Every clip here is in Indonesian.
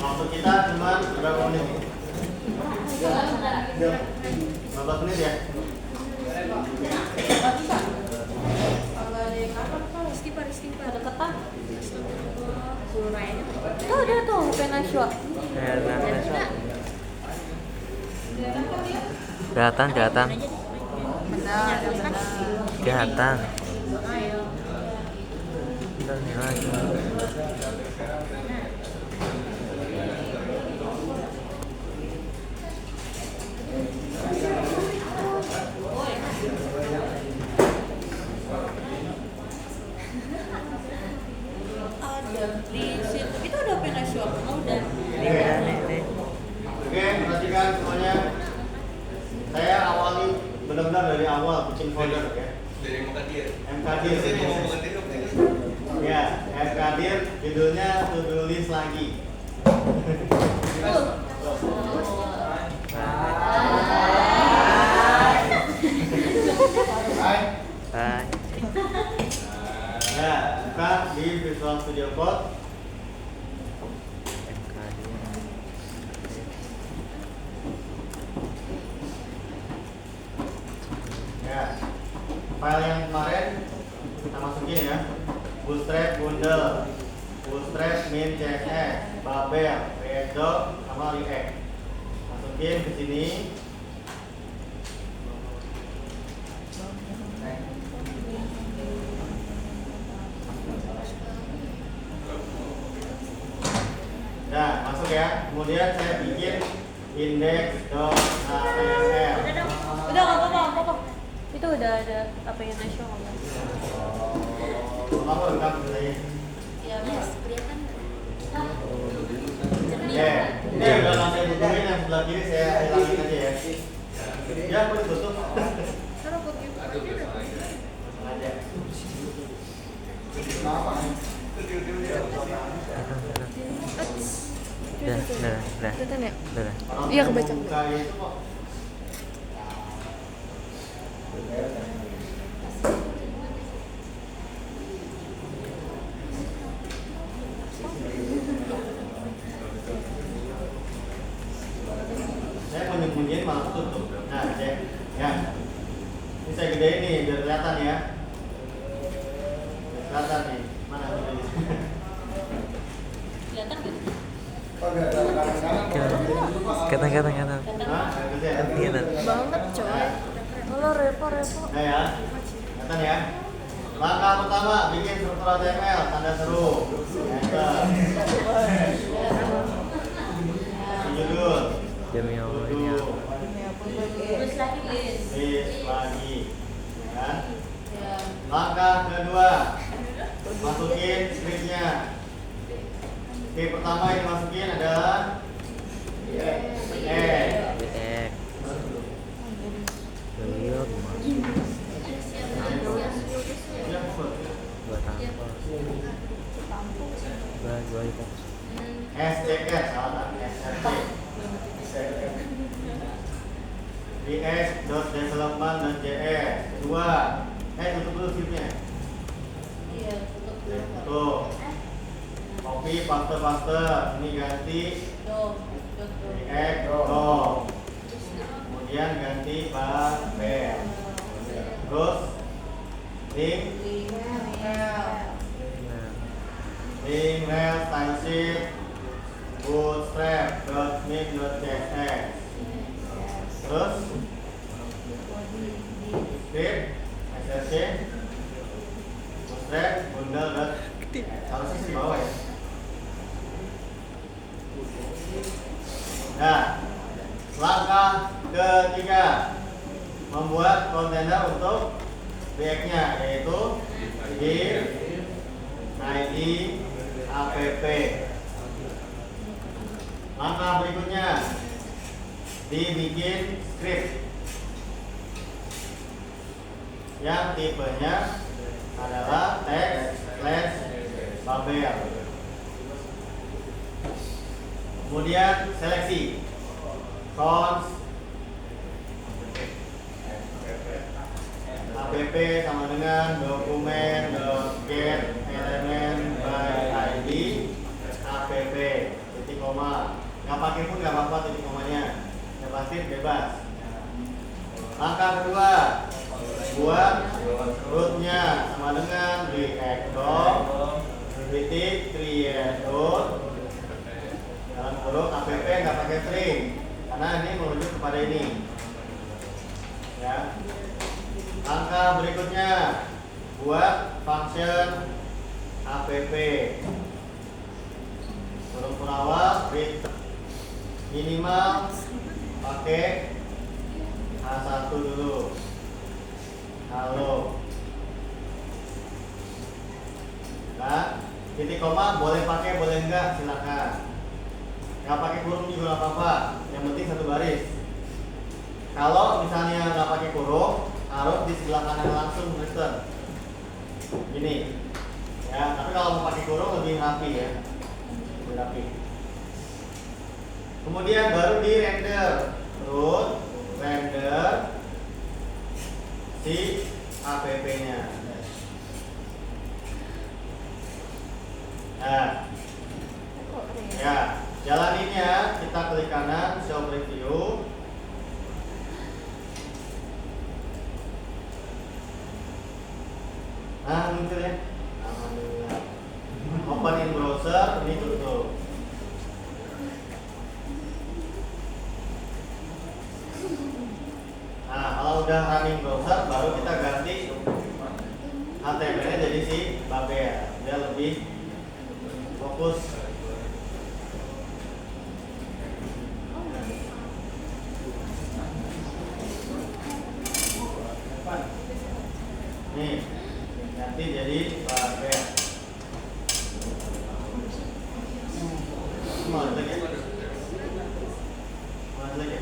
Waktu kita cuma berapa menit? 15 menit ya? Istighfar deketan. Tuh ada tuh Penashwa. Kelihatan. Kelihatan. Bentar nih lagi. Di situ itu ada Penashwa. Oh, udah. Ini. Oke, perhatikan semuanya. Saya awali benar-benar dari awal bikin folder ya. Dari MKdir. MKdir. Ya, MKdir judulnya to do list lagi. Bye. Ya, buka di Visual Studio Code. Ya, file yang kemarin kita masukin ya. Bootstrap bundle, Bootstrap min CSS, Babel, React Doc, sama React. Masukin ke sini. Nah, masuk ya. Kemudian saya bikin index.html. Udah nggak apa-apa. Itu udah ada apa yang nasional. Apa rekam sebenarnya? Ya, Mas, kelihatan. Ini udah langsung hubungin yang sebelah kiri saya hilangin aja ya. Ya, aku ditutup. Taruh buku. Aja. Udah. Kelihatan ya? Udah. Iya, kebaca. Buka itu kok. Saya menyembunyiin malah tutup. Nah, cek. Ya. Ini saya gedein nih biar kelihatan ya. Biar kelihatan nih. Mana gedein? Kelihatan nggak? Kelihatan. Hah? Gede ya? Kelihatan. Banget, coy. Halo, repo. Nah ya. Kelihatan ya. Langkah pertama bikin struktur HTML tanda seru. Enter. Judul. Jamil ini Judul. Terus lagi, List lagi. Ya. Langkah kedua, masukin scriptnya. Script pertama yang dimasukin adalah React. Beliau masuk. Buat tampol. Gua itu. SCS, salah SRC. React.development.js. Kedua, tutup dulu scriptnya. Iya, tutup. Tuh. Copy, paste. Ini ganti React dom. Kemudian ganti Babel. Terus link rel style sheet bootstrap.min.js. Terus script src bootstrap bundle. Harusnya di bawah ya. Nah, langkah ketiga, membuat kontainer untuk React-nya, yaitu div id app. Langkah berikutnya, dibikin script yang tipenya adalah text/babel. Kemudian seleksi cons app sama dengan dokumen pakai pun nggak apa-apa titik komanya, yang pasti bebas. Langkah kedua, buat rootnya sama dengan react dot titik create dot dalam kurung app nggak pakai string karena ini merujuk kepada ini. Ya. Langkah berikutnya, buat function app kurung awal return minimal pakai H1 dulu. Halo. Nah, titik koma boleh pakai boleh enggak silakan. Nggak pakai kurung juga nggak apa-apa. Yang penting satu baris. Kalau misalnya nggak pakai kurung, harus di sebelah kanan langsung return. Gini. Ya, tapi kalau mau pakai kurung lebih rapi ya. Lebih rapi. Kemudian baru di render root render si app-nya. Nah, ya, jalaninnya kita klik kanan show preview. Nah, muncul ya. Alhamdulillah. Open in browser, ini tutup. Nah, kalau udah running browser, baru kita ganti HTML-nya jadi si Babel. Dia lebih fokus. Nih, ganti jadi Babel. Mau lagi? Mau lagi?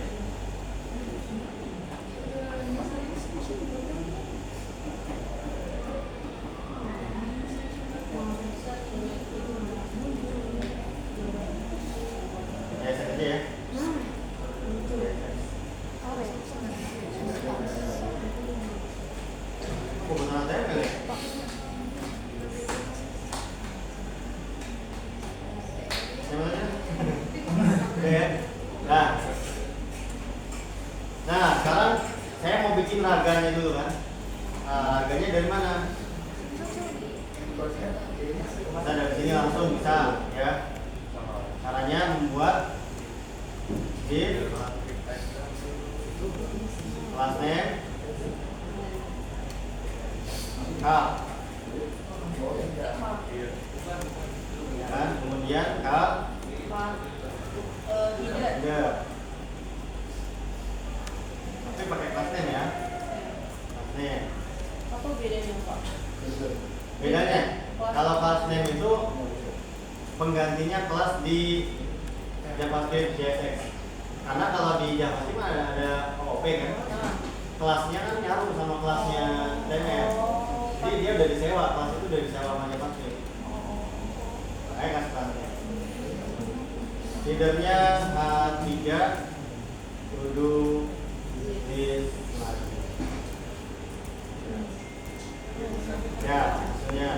Ya. Oh, benar saya kali. Ya. Nah, sekarang saya mau bikin raganya dulu kan. Raganya dari mana? Kita dari sini langsung bisa ya. Caranya membuat div class name kal kan, kemudian kal leader, tapi pakai class name ya, class name. Apa bedanya Pak? Bedanya kalau class name itu penggantinya kelas di JavaScript JSX. Karena kalau di JavaScript ada OOP kan, kelasnya kan nyaru sama kelasnya TMS. Jadi dia udah disewa, kelas itu udah disewa sama JavaScript. Makanya kasih kelasnya. Leadernya H3 kudu this lagi. Ya, maksudnya.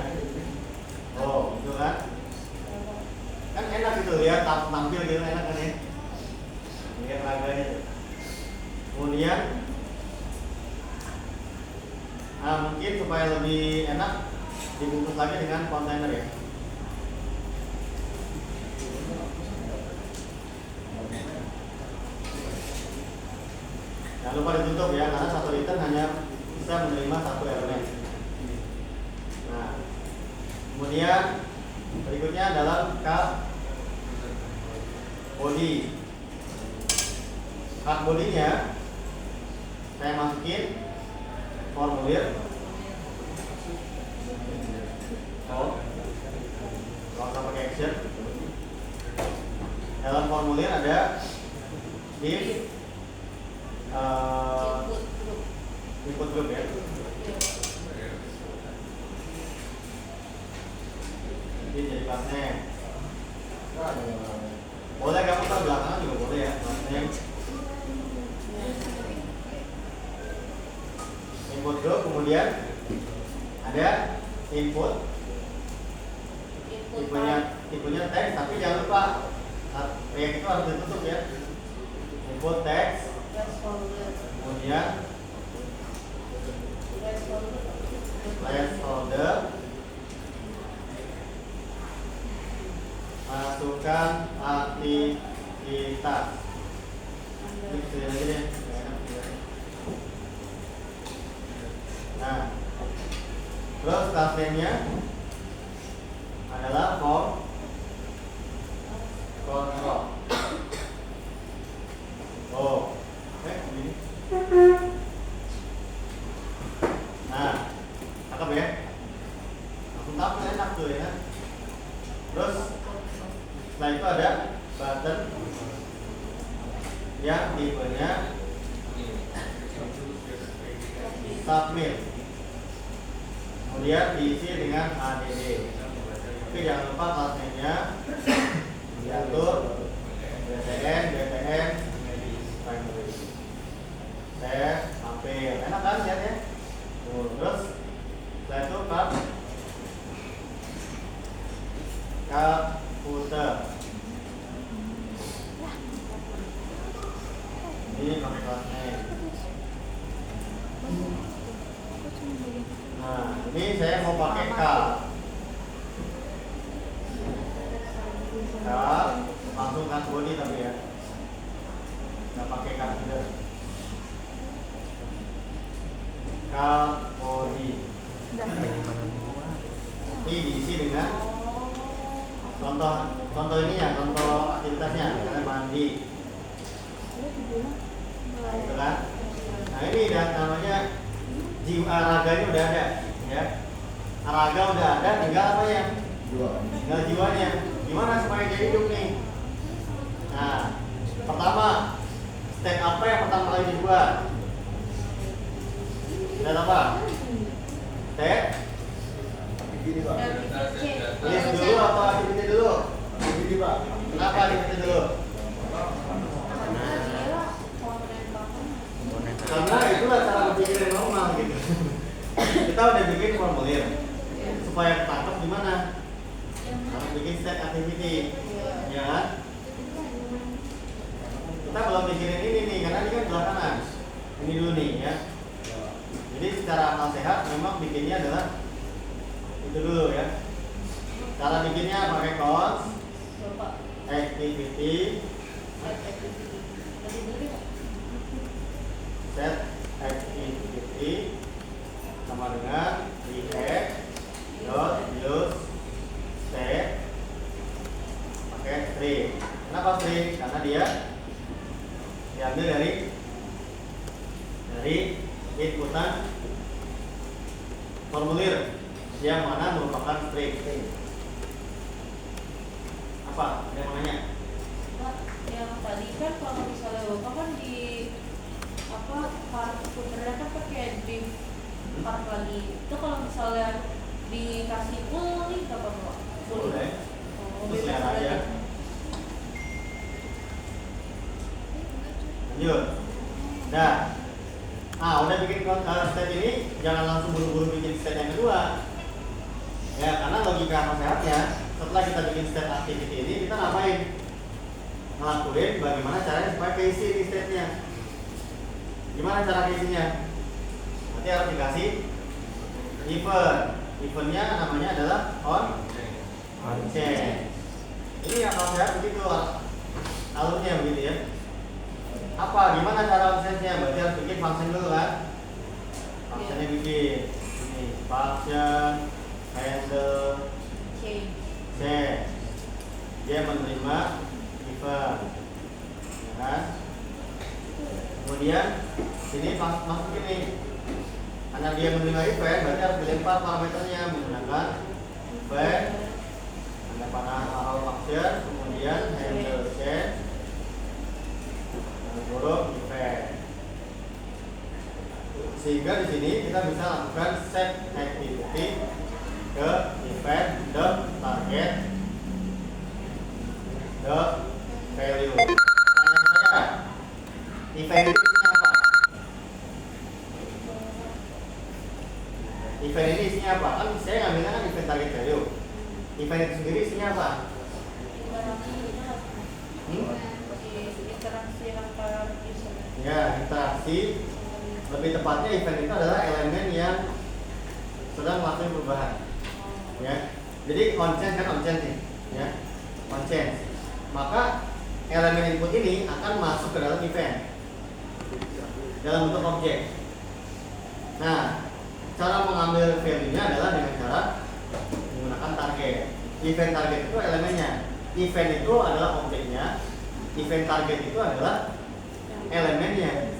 Oh, itu kan? Kan enak gitu lihat tampil gitu, enak kan ya? Lihat raganya tuh. Kemudian mungkin supaya lebih enak dibungkus lagi dengan kontainer ya. Jangan lupa ditutup ya, karena satu liter hanya bisa menerima satu elemen. Nah, kemudian berikutnya adalah body. Bodinya saya masukin formulir. Kalau usah pakai action. Dalam formulir ada div input group ya. Ini jadi class name. Boleh kamu tahu belakangan juga boleh ya, class name. Input group, kemudian ada input tipenya teks, tapi jangan lupa React itu harus ditutup ya. Input text, kemudian placeholder, masukkan aktivitas. Ini kecilin aja deh. Nah, terus class name-nya adalah form control. Oh, ini. Nah, cakep ya. Langsung tahu enak tuh ya. Terus setelah itu ada button yang tipenya submit. Kemudian diisi dengan add. Oke, jangan lupa class name-nya diatur btn primary. Saya hampir enak kan lihatnya. Terus setelah itu footer. Ini pakai class name. Nah, ini saya mau pakai K, langsung kan body tapi ya, nggak pakai K juga. K body. Ini diisi dengan contoh ini ya, contoh aktivitasnya, misalnya mandi, gitu kan? Nah ini dan namanya jiwa raganya udah ada, ya. Raga udah ada, tinggal apa ya? Tinggal jiwanya. Gimana supaya dia hidup nih? Nah, pertama, step apa yang pertama kali dibuat? Step apa? Step? List dulu atau activity dulu? Kenapa activity dulu? Karena itulah cara berpikir yang normal gitu. Kita udah bikin formulir supaya ketangkep gimana? Harus bikin set activity, ya kan? Kita belum mikirin ini nih, karena ini kan belakangan. Ini dulu nih ya. Jadi secara akal sehat memang bikinnya adalah itu dulu ya. Cara bikinnya pakai cons activity set activity sama dengan react dot use state pakai string. Kenapa string? Karena dia diambil dari inputan formulir yang mana merupakan string. Apa? Ada yang mau nanya? Yang tadi kan kalau misalnya Bapak kan di apa part sebenarnya kan pakai div part lagi. Itu kalau misalnya dikasih full nih apa Bapak? Boleh. Oh, Terus lihat bebas aja. aja. Lanjut. Nah, udah bikin step ini, jangan langsung buru-buru bikin step yang kedua. Ya, karena logika akal sehatnya, setelah kita bikin step activity ini, kita ngapain? Ngelakuin bagaimana caranya supaya keisi di stepnya. Gimana cara keisinya? Nanti harus dikasih event. Eventnya namanya adalah on change. Ini akal sehat begitu, alurnya begitu ya. Apa? Gimana cara on-change-nya? Berarti harus bikin function dulu kan? Functionnya bikin ini function handle change. Dia menerima event, ya kan? Kemudian sini masuk ini, karena dia menerima event, berarti harus dilempar parameternya menggunakan event, ada panah arrow function, kemudian handle change, huruf event. Sehingga di sini kita bisa lakukan set activity ke event the target the value. Tanya saya, event itu isinya apa? Event ini isinya apa? Kan saya ngambilnya kan event target value. Event itu sendiri isinya apa? Interaksi antar user. Ya, interaksi. Lebih tepatnya event itu adalah elemen yang sedang melakukan perubahan. Ya. Jadi on change kan on change nih, ya. On change. Maka elemen input ini akan masuk ke dalam event dalam bentuk objek. Nah, cara mengambil value-nya adalah dengan cara menggunakan target. Event target itu elemennya. Event itu adalah objeknya. Event target itu adalah elemennya.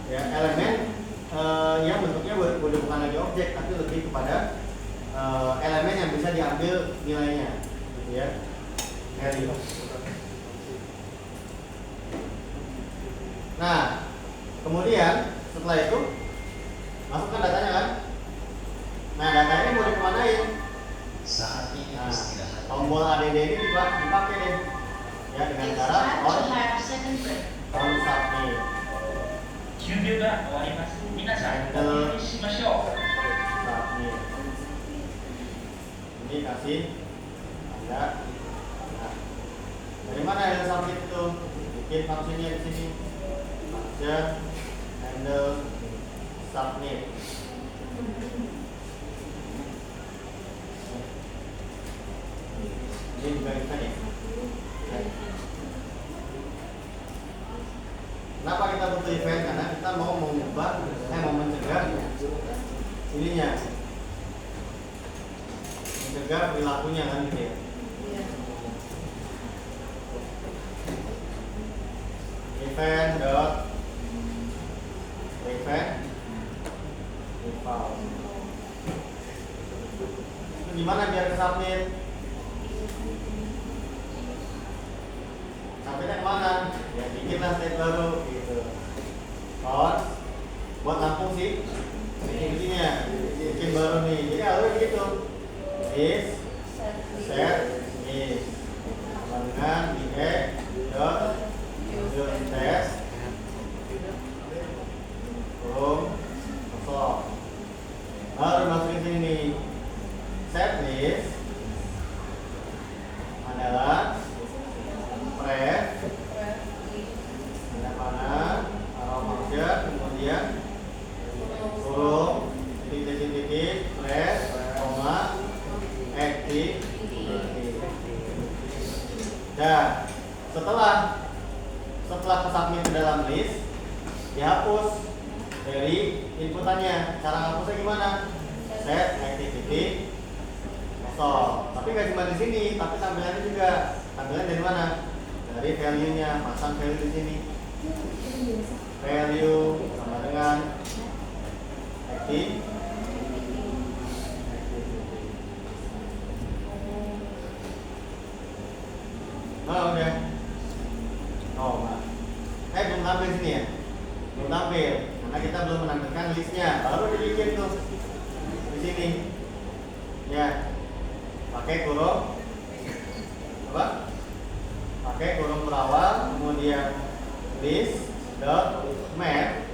Ya, elemen yang bentuknya bukan lagi objek, tapi lebih kepada elemen yang bisa diambil nilainya, gitu ya. Value. Nah, kemudian setelah itu masukkan datanya kan. Nah, datanya mau dikemanain? Saat ini Nah, istirahat. tombol ADD ini dipakai deh, ya, dengan cara on submit. 休秒が終わります。皆さん、お願いしましょう。 Submit. Ini kasih tanda. Nah, dari mana ada submit itu? Bikin fungsinya di sini. Function handle submit. Ini juga bisa nih. Kenapa kita butuh event? Karena kita mau mengubah, mau mencegah ininya, mencegah perilakunya kan gitu ya. Iya. Event dot event default. Itu gimana biar ke submit? Sampainya kemana? Ya bikinlah state baru gitu. Or buat lampung sih bikin-bikinnya, bikin baru nih. Jadi alurnya gitu. Is set is sama dengan dot user test kosong. Baru masukin sini nih. Set list adalah pref ada mana arrow function, kemudian kurung titik pref koma active. Dan setelah ke submit ke dalam list, dihapus dari inputannya. Cara ngapusnya gimana? Set activity kosong. Tapi nggak cuma di sini, tapi tampilannya juga. Tampilan dari mana? Dari value-nya. Pasang value di sini. Value sama dengan active. Oh udah. Oh enggak. Belum tampil sini ya? Belum tampil. Karena kita belum menampilkan listnya. Baru dibikin tuh di sini. Ya. Pakai kurung apa? Pakai kurung berawal, kemudian list dot map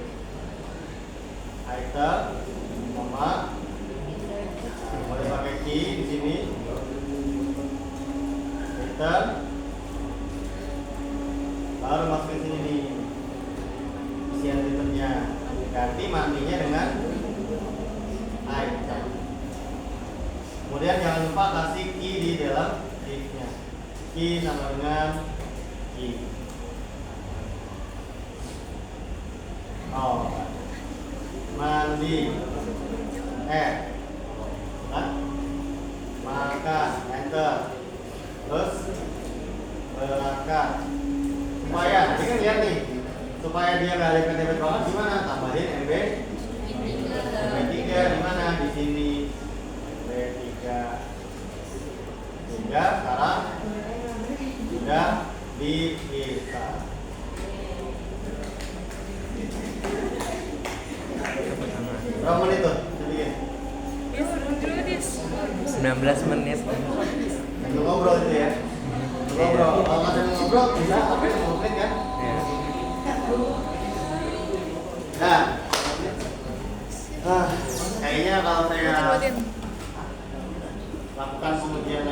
item, koma, boleh pakai key di sini. Item, baru masukin sini nih isian itemnya. Ganti mandinya dengan item. Kemudian jangan lupa kasih key di dalam div-nya. Key sama dengan key. Oh, mandi, makan, enter, terus berangkat. Supaya, ini kan lihat nih, supaya dia nggak ada debit banget, gimana? Tambahin MB3 di mana? Di sini. MB3 sehingga sekarang sudah diisa. Berapa menit tuh? Bikin. 19 menit. Sambil ngobrol itu ya. Ngobrol. Kalau nggak sambil ngobrol bisa sampai 10 menit kan? Ya. Nah, kayaknya kalau saya lakukan pengujian